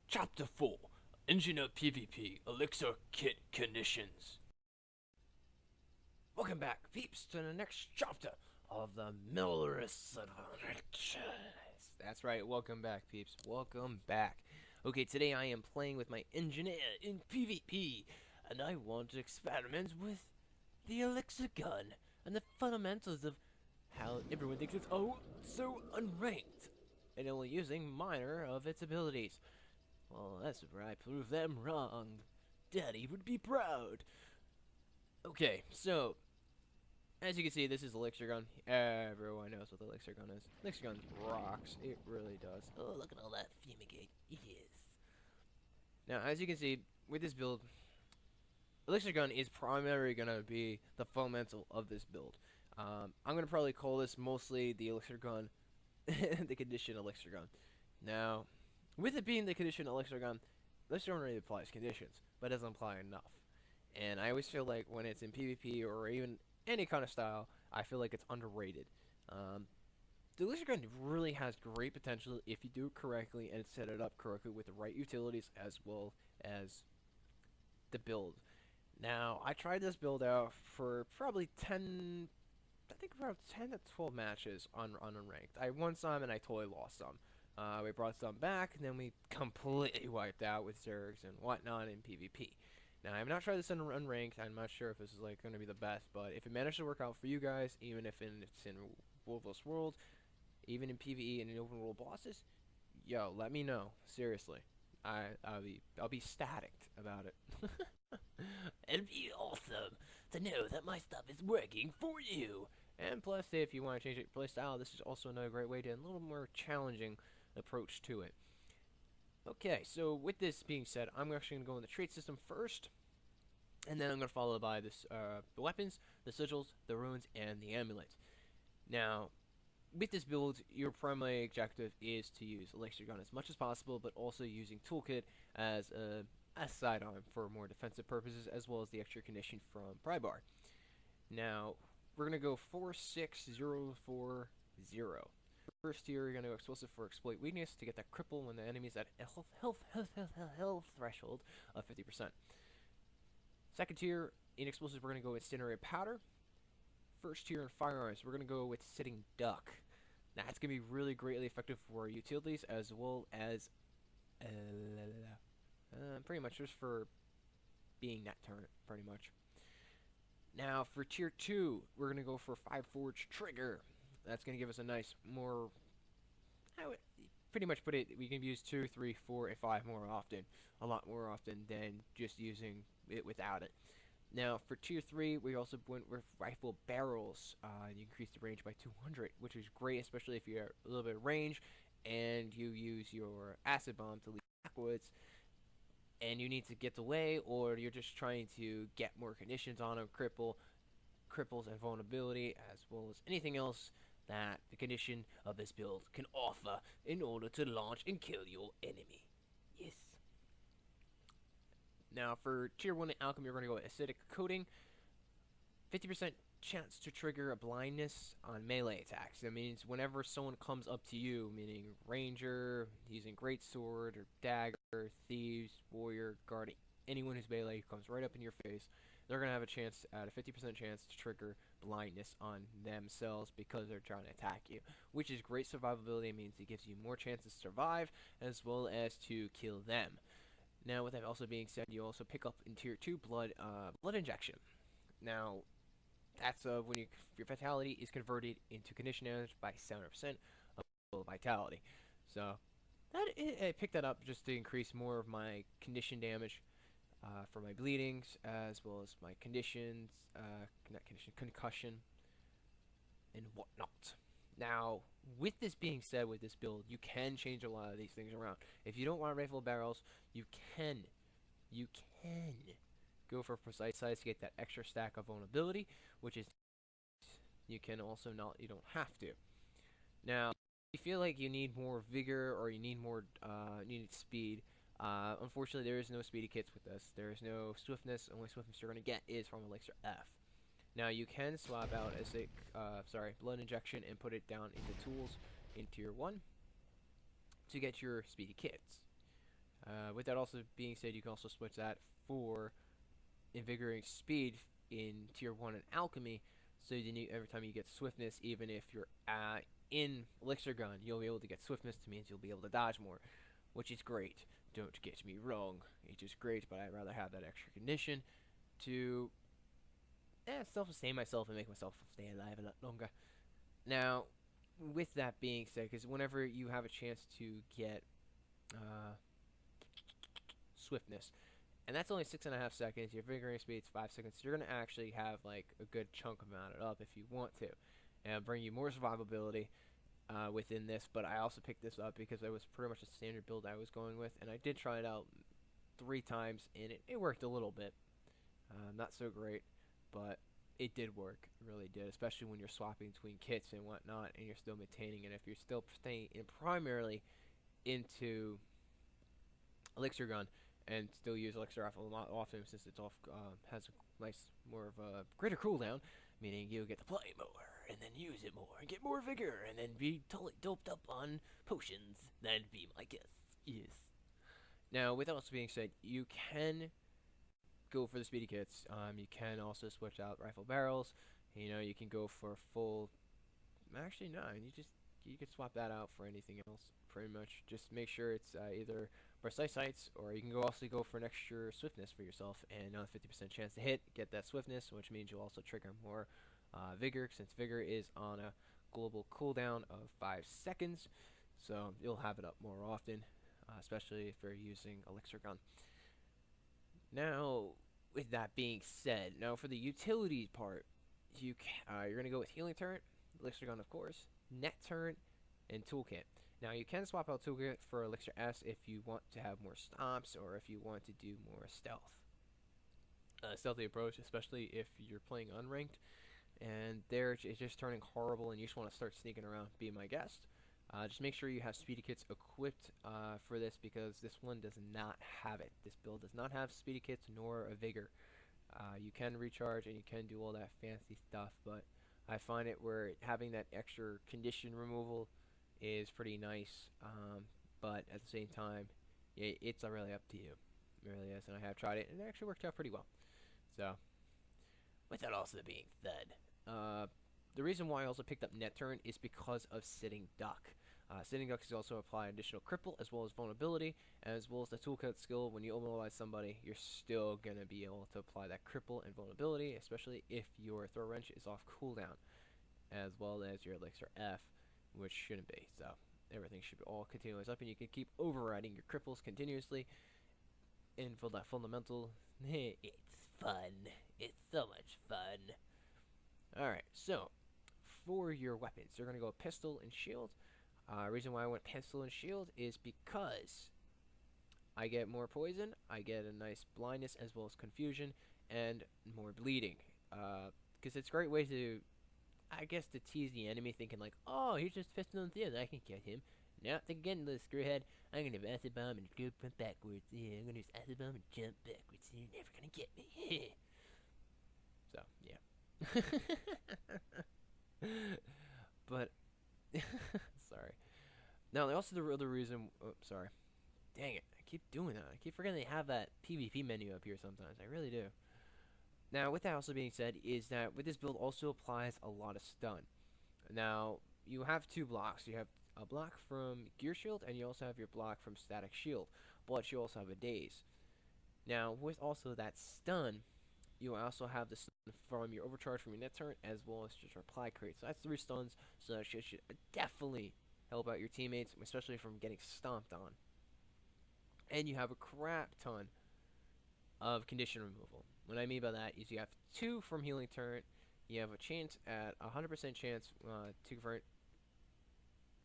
Chapter 4 Engineer PvP Elixir Kit Conditions. Welcome back, peeps, to the next chapter of the Miller's Adventures. That's right, welcome back, peeps. Welcome back. Okay, today I am playing with my engineer in PvP, and I want to experiment with the Elixir gun and the fundamentals of how everyone thinks it's so unranked, and only using minor of its abilities. Well, that's where I prove them wrong. Daddy would be proud. Okay, so, as you can see, this is Elixir gun. Everyone knows what the Elixir gun is. Elixir gun rocks. It really does. Oh, look at all that fumigate. Yes. Now, as you can see, with this build, Elixir gun is primarily going to be the fundamental of this build. I'm going to probably call this mostly the Elixir gun, the condition Elixir gun. Now, with it being the condition Elixir gun, Elixir gun already applies conditions, but doesn't apply enough. And I always feel like when it's in PvP or even any kind of style, I feel like it's underrated. The Elixir gun really has great potential if you do it correctly and set it up correctly with the right utilities as well as the build. Now, I tried this build out for probably 10, I think around 10 to 12 matches on unranked. I won some and I totally lost some. We brought some back, and then we completely wiped out with Zergs and whatnot in PvP. Now, I have not tried this in unranked. I'm not sure if this is like going to be the best, but if it managed to work out for you guys, even if it's in Wolfless World, even in PvE and in open world bosses, yo, let me know. Seriously, I'll be static about it. It'd be awesome to know that my stuff is working for you. And plus, if you want to change your playstyle, this is also another great way to a little more challenging approach to it. Okay, so with this being said, I'm actually going to go in the trait system first, and then I'm going to follow by this the weapons, the sigils, the runes, and the amulet. Now, with this build, your primary objective is to use Elixir gun as much as possible, but also using toolkit as a sidearm for more defensive purposes, as well as the extra condition from Prybar. Now, we're going to go 4-6-0-4-0. First here, you're going to go explosive for exploit weakness to get that cripple when the enemy's at health threshold of 50%. Second tier, in explosives, we're going to go with incinerate powder. First tier in firearms, we're going to go with sitting duck. Now, it's going to be really greatly effective for utilities as well as pretty much just for being that turret, pretty much. Now, for tier 2, we're going to go for 5 Forge Trigger. That's going to give us a nice more, I would pretty much put it, we can use 2, 3, 4, and 5 more often. A lot more often than just using it without it. Now, for tier 3, we also went with rifle barrels. You increase the range by 200, which is great, especially if you have a little bit of range and you use your acid bomb to lead backwards. And you need to get away, or you're just trying to get more conditions on them, cripples and vulnerability, as well as anything else that the condition of this build can offer in order to launch and kill your enemy. Yes. Now for tier 1 in alchemy, we're going to go with acidic coating. 50% chance to trigger a blindness on melee attacks. That means whenever someone comes up to you, meaning ranger, using greatsword or dagger, thieves, warrior, guard, anyone who's melee comes right up in your face, they're going to have a chance at a 50% chance to trigger blindness on themselves because they're trying to attack you, which is great survivability. It means it gives you more chances to survive as well as to kill them. Now, with that also being said, you also pick up in tier 2 blood injection. Now, that's when your vitality is converted into condition damage by 7% of vitality. So, I picked that up just to increase more of my condition damage for my bleedings, as well as my conditions, concussion, and whatnot. Now, with this being said, with this build, you can change a lot of these things around. If you don't want rifle barrels, you can go for precise size to get that extra stack of vulnerability, which is you can also not, you don't have to. Now, if you feel like you need more vigor or you need more you need speed, unfortunately there is no speedy kits with this. There is no swiftness. The only swiftness you're going to get is from Elixir F. Now you can swap out blood injection and put it down into tools in tier 1 to get your speedy kits. With that also being said, you can also switch that for invigorating speed in tier 1 in alchemy, so every time you get swiftness, even if you're in Elixir gun, you'll be able to get swiftness. That means you'll be able to dodge more, which is great. Don't get me wrong, it is great, but I'd rather have that extra condition to self-sustain myself and make myself stay alive a lot longer. Now, with that being said, because whenever you have a chance to get swiftness, and that's only 6.5 seconds, your invigorating speed's 5 seconds, so you're going to actually have like a good chunk amount it up if you want to, and bring you more survivability within this. But I also picked this up because it was pretty much a standard build I was going with, and I did try it out 3 times, and it worked a little bit. Not so great, but it did work. It really did, especially when you're swapping between kits and whatnot, and you're still maintaining it. If you're still staying in primarily into Elixir gun, and still use Elixir Rifle a lot often, since it's has a nice, more of a greater cooldown, meaning you get to play more, and then use it more, and get more vigor, and then be totally doped up on potions. That'd be my guess. Yes. Now, with that also being said, you can go for the speedy kits. You can also switch out rifle barrels. You know, you can go for full. Actually, no. You could swap that out for anything else. Pretty much, just make sure it's either precise sights, or you can also go for an extra swiftness for yourself, and a 50% chance to hit. Get that swiftness, which means you'll also trigger more vigor, since vigor is on a global cooldown of 5 seconds. So you'll have it up more often, especially if you're using Elixir gun. Now, with that being said, now for the utility part, you're going to go with healing turret, Elixir gun of course, net turret, and toolkit. Now you can swap out toolkit for Elixir S if you want to have more stomps, or if you want to do more stealth. Stealthy approach, especially if you're playing unranked, and it's just turning horrible and you just want to start sneaking around, be my guest. Just make sure you have speedy kits equipped for this, because this one does not have it. This build does not have speedy kits nor a vigor. You can recharge and you can do all that fancy stuff, but I find it where having that extra condition removal is pretty nice, but at the same time, it's really up to you. It really is, and I have tried it, and it actually worked out pretty well. So, with that also being said, the reason why I also picked up Net Turn is because of Sitting Duck. Sitting Duck is also apply additional cripple, as well as vulnerability, as well as the toolkit skill. When you immobilize somebody, you're still going to be able to apply that cripple and vulnerability, especially if your throw wrench is off cooldown, as well as your Elixir F, which shouldn't be. So everything should be all continuous up, and you can keep overriding your cripples continuously. And for that fundamental, it's fun. It's so much fun. Alright, so for your weapons, you're going to go pistol and shield. Reason why I went pistol and shield is because I get more poison, I get a nice blindness, as well as confusion, and more bleeding. Because it's a great way to, I guess, to tease the enemy, thinking like, oh, he's just pistoling through, I can get him. Now, think again, little screwhead, I'm gonna have acid bomb and go backwards. Yeah, I'm gonna use acid bomb and jump backwards. You're never gonna get me. So, yeah. But, sorry. Now, also the other reason, sorry. Dang it, I keep doing that. I keep forgetting they have that PvP menu up here sometimes. I really do. Now, with that also being said, is that with this build also applies a lot of stun. Now, you have 2 blocks. You have a block from Gear Shield, and you also have your block from Static Shield, but you also have a Daze. Now, with also that stun, you also have the stun from your overcharge from your net turret, as well as just your reply crate. So that's 3 stuns, so that should definitely help out your teammates, especially from getting stomped on. And you have a crap ton of condition removal. What I mean by that is you have 2 from healing turret. You have a chance at 100% chance to convert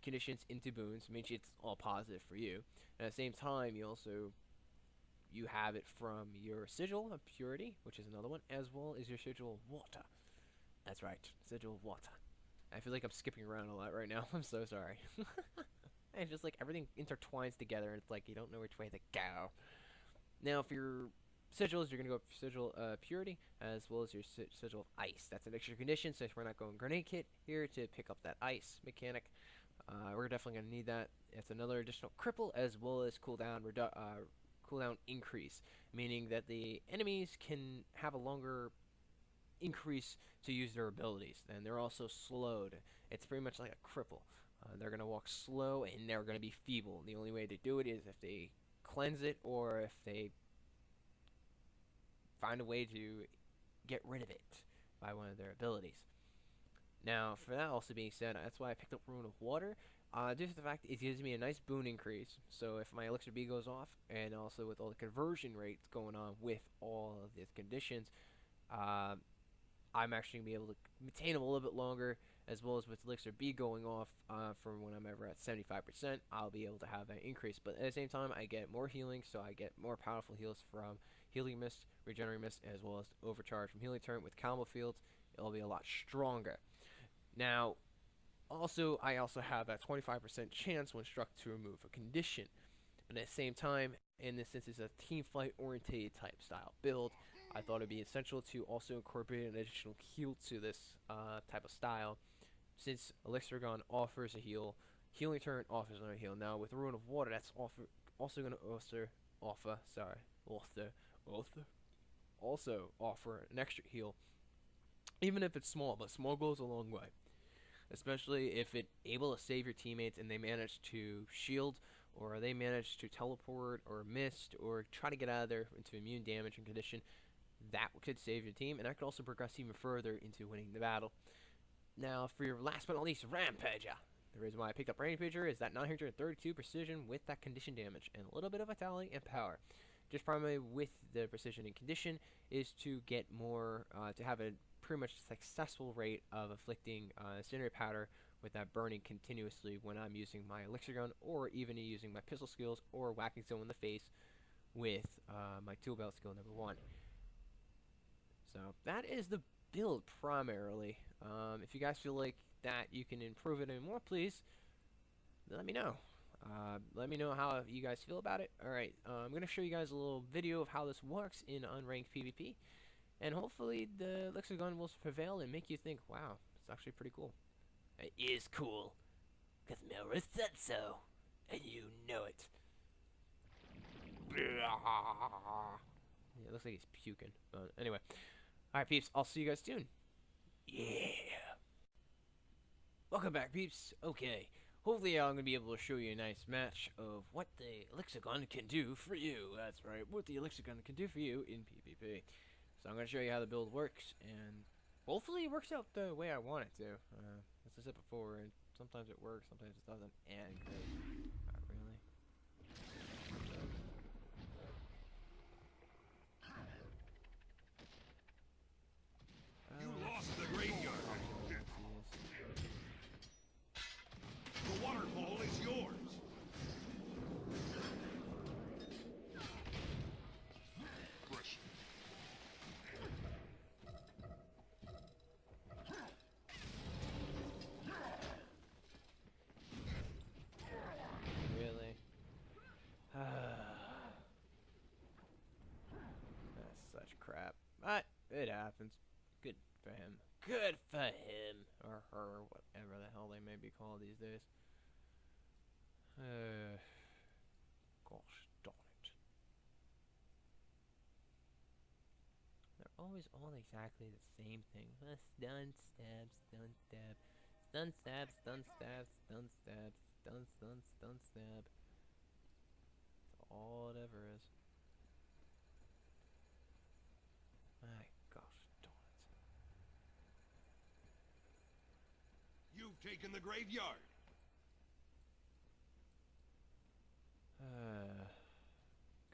conditions into boons, means it's all positive for you. And at the same time, you have it from your Sigil of Purity, which is another one, as well as your Sigil of Water. That's right, Sigil of Water. I feel like I'm skipping around a lot right now. I'm so sorry. And just like everything intertwines together, and it's like you don't know which way to go. Now, for your sigils, you're going to go for Sigil Purity, as well as your Sigil of Ice. That's an extra condition, since we're not going Grenade Kit here to pick up that Ice mechanic. We're definitely going to need that. It's another additional cripple, as well as cooldown cooldown increase, meaning that the enemies can have a longer increase to use their abilities, and they're also slowed. It's pretty much like a cripple. They're gonna walk slow and they're gonna be feeble. The only way to do it is if they cleanse it or if they find a way to get rid of it by one of their abilities. Now, for that also being said, that's why I picked up Rune of Water. Due to the fact it gives me a nice boon increase. So if my Elixir B goes off, and also with all the conversion rates going on with all of these conditions, I'm actually going to be able to maintain them a little bit longer, as well as with Elixir B going off from when I'm ever at 75%, I'll be able to have that increase. But at the same time, I get more healing, so I get more powerful heals from Healing Mist, Regenerating Mist, as well as Overcharge from Healing Turret with Combo Fields. It'll be a lot stronger. Now, also, I also have that 25% chance when struck to remove a condition. And at the same time, in this instance, a team fight oriented type style build, I thought it'd be essential to also incorporate an additional heal to this type of style, since Elixir Gun offers a heal, Healing Turret offers another heal. Now with Rune of Water, that's also going to also offer an extra heal, even if it's small, but small goes a long way. Especially if it's able to save your teammates and they manage to shield, or they manage to teleport, or mist, or try to get out of there into immune damage and condition. That could save your team, and that could also progress even further into winning the battle. Now, for your last but not least, Rampager. The reason why I picked up Rampager is that 932 precision with that condition damage, and a little bit of vitality and power. Just primarily with the precision and condition is to get more, to have a pretty much successful rate of afflicting incendiary powder with that burning continuously when I'm using my Elixir Gun, or even using my pistol skills, or whacking someone in the face with my tool belt skill number 1. So that is the build primarily. If you guys feel like that you can improve it any more, please let me know. Let me know how you guys feel about it. Alright, I'm going to show you guys a little video of how this works in unranked PvP. And hopefully the Elixir Gun will prevail and make you think, wow, it's actually pretty cool. It is cool, because Melra said so, and you know it. Yeah, it looks like he's puking, but anyway. Alright, peeps, I'll see you guys soon. Yeah. Welcome back, peeps. Okay, hopefully I'm going to be able to show you a nice match of what the Elixir Gun can do for you. That's right, what the Elixir Gun can do for you in PvP. So I'm going to show you how the build works, and hopefully it works out the way I want it to. As I said before, and sometimes it works, sometimes it doesn't, and great. Not really. You lost the graveyard. The waterfall is yours. Really? That's such crap. But it happens. Good for him. Good for him. Or her, whatever the hell they may be called these days. Gosh darn it. They're always all exactly the same thing. Stun, stab, stun, stab. Stun, stab, stun, stab, stun, stab. Stun, stun, stun, stab. That's all it ever is. My gosh darn it. You've taken the graveyard.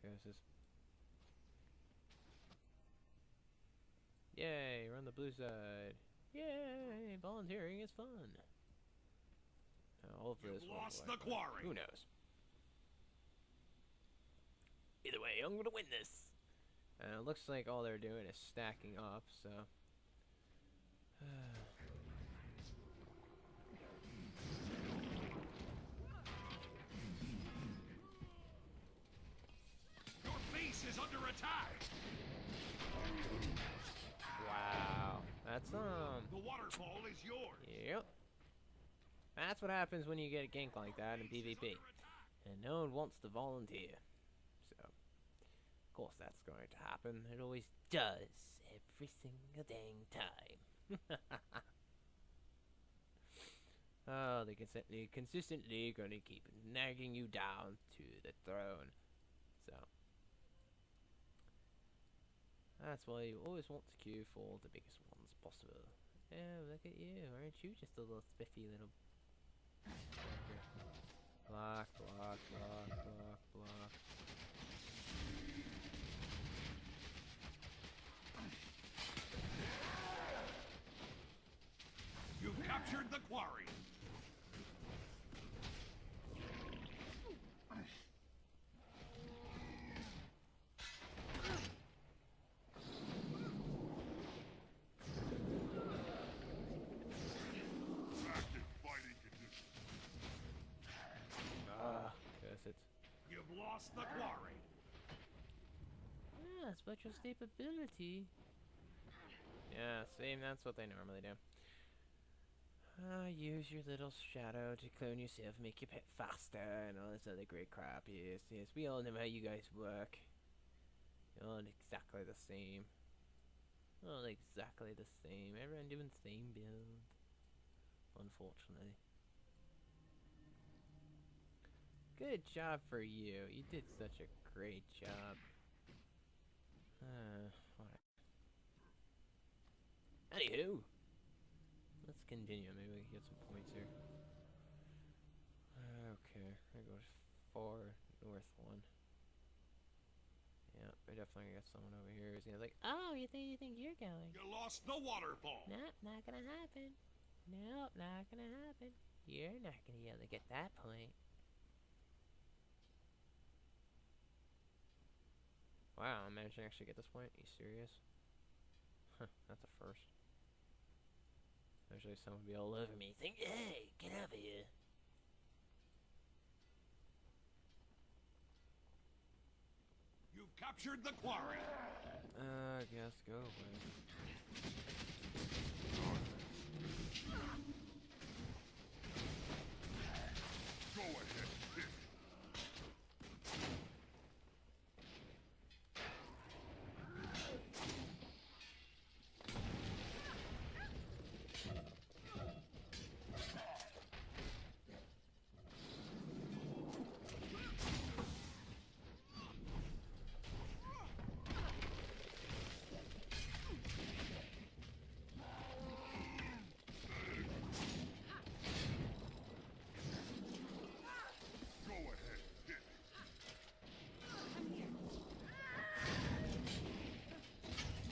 Curses. Yay, we're on the blue side. Yay, volunteering is fun. All of this You've lost the quarry. Who knows? Either way, I'm gonna win this. And it looks like all they're doing is stacking up, so. Your base is under attack. Wow. That's The waterfall is yours. Yep. That's what happens when you get a gank like that in PvP. And no one wants to volunteer. So, going to happen. It always does. Every single dang time. Oh, they consistently gonna keep nagging you down to the throne. So, that's why you always want to queue for the biggest ones possible. Oh, look at you. Aren't you just a little spiffy little... Block, block, block, block, block. You've captured the quarry. Active fighting conditions. Curse it. You've lost the quarry. Ah, special stability. Yeah, see, that's what they normally do. Use your little shadow to clone yourself, make your pet faster, and all this other great crap. Yes, yes, we all know how you guys work. You're all exactly the same. All exactly the same. Everyone doing the same build. Unfortunately. Good job for you. You did such a great job. What? Anywho. Let's continue. Maybe we can get some points here. Okay, there goes 4, north 1. Yeah, I definitely got someone over here. He's like, oh, you think you're going? You lost the waterfall. Nope, not gonna happen. Nope, not gonna happen. You're not gonna be able to get that point. Wow, I managed to actually get this point. Are you serious? Huh, that's a first. Usually someone would be all over me saying, hey, get over here. You've captured the quarry. I guess go away. Go ahead, hit. Go ahead, hit.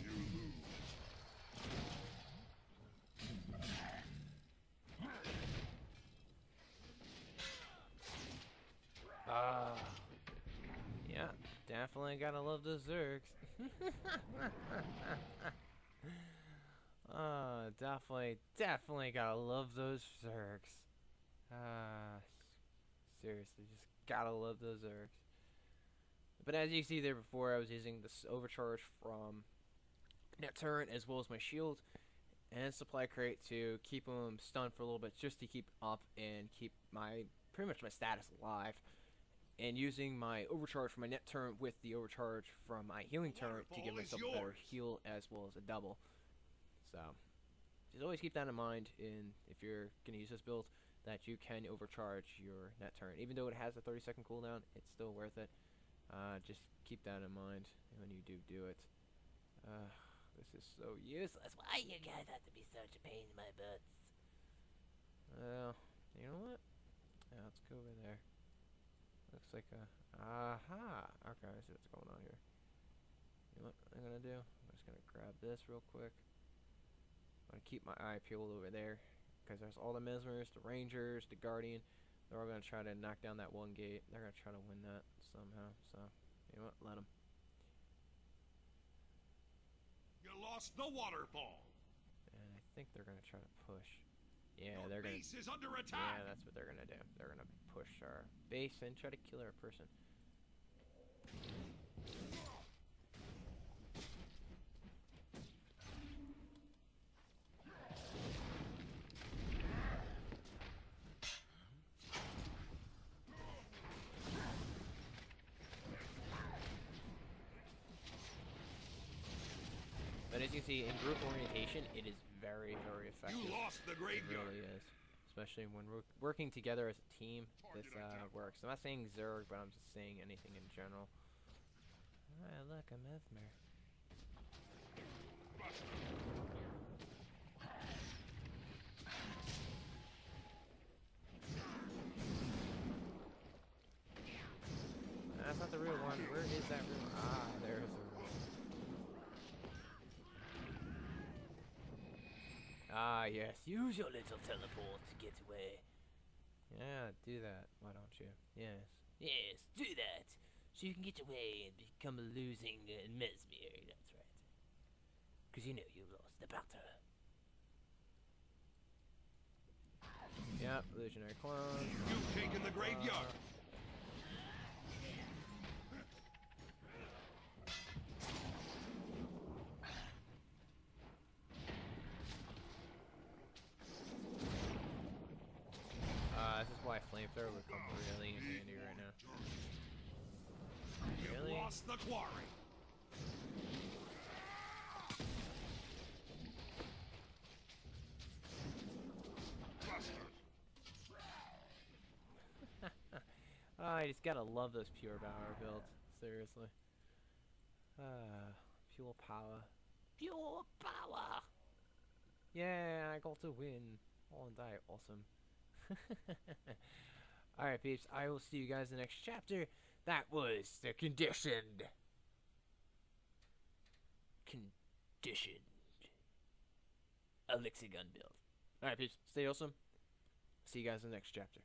You lose. Yeah, definitely gotta love the Zergs. Definitely gotta love those Zergs. Seriously, just gotta love those Zergs. But as you see there before, I was using this overcharge from net turret as well as my shield and supply crate to keep them stunned for a little bit, just to keep up and keep my pretty much my status alive. And using my overcharge from my net turret with the overcharge from my healing turret to give myself a better heal as well as a double. So just always keep that in mind if you're going to use this build, that you can overcharge your net turret. Even though it has a 30-second cooldown, it's still worth it. Just keep that in mind when you do it. This is so useless. Why you guys have to be such a pain in my butts? Well, you know what? Yeah, let's go over there. Looks like a... Aha! Okay, I see what's going on here. You know what I'm gonna do? I'm just gonna grab this real quick. I'm gonna keep my eye peeled over there, because there's all the Mesmers, the Rangers, the Guardian. They're all gonna try to knock down that one gate. They're gonna try to win that somehow. So, you know what? Let them. You lost the waterfall. And I think they're gonna try to push. Yeah, Your they're gonna. base is under attack. Yeah, that's what they're gonna do. They're gonna push our base and try to kill our person. as you can see, in group orientation, it is very, very effective. You lost the It graveyard. really is. Especially when we're working together as a team, this works. I'm not saying Zerg, but I'm just saying anything in general. Ah, look, a Mesmer. That's not the real one. Where is that real one? Ah, there's the real one. Ah, yes. Use your little teleport to get away. Yeah, do that. Why don't you? Yes. Yes, do that. So you can get away and become a losing Mesmer. That's right. Because you know you lost the battle. Yep, illusionary clone. You've taken the graveyard. This is why flamethrower would come really in handy right now. You've Really? lost the quarry. I just gotta love those pure power builds. Seriously. Pure power. Pure power! Yeah, I got to win. All and die. Awesome. Alright, peeps. I will see you guys in the next chapter. That was the conditioned. Elixir gun build. Alright, peeps. Stay awesome. See you guys in the next chapter.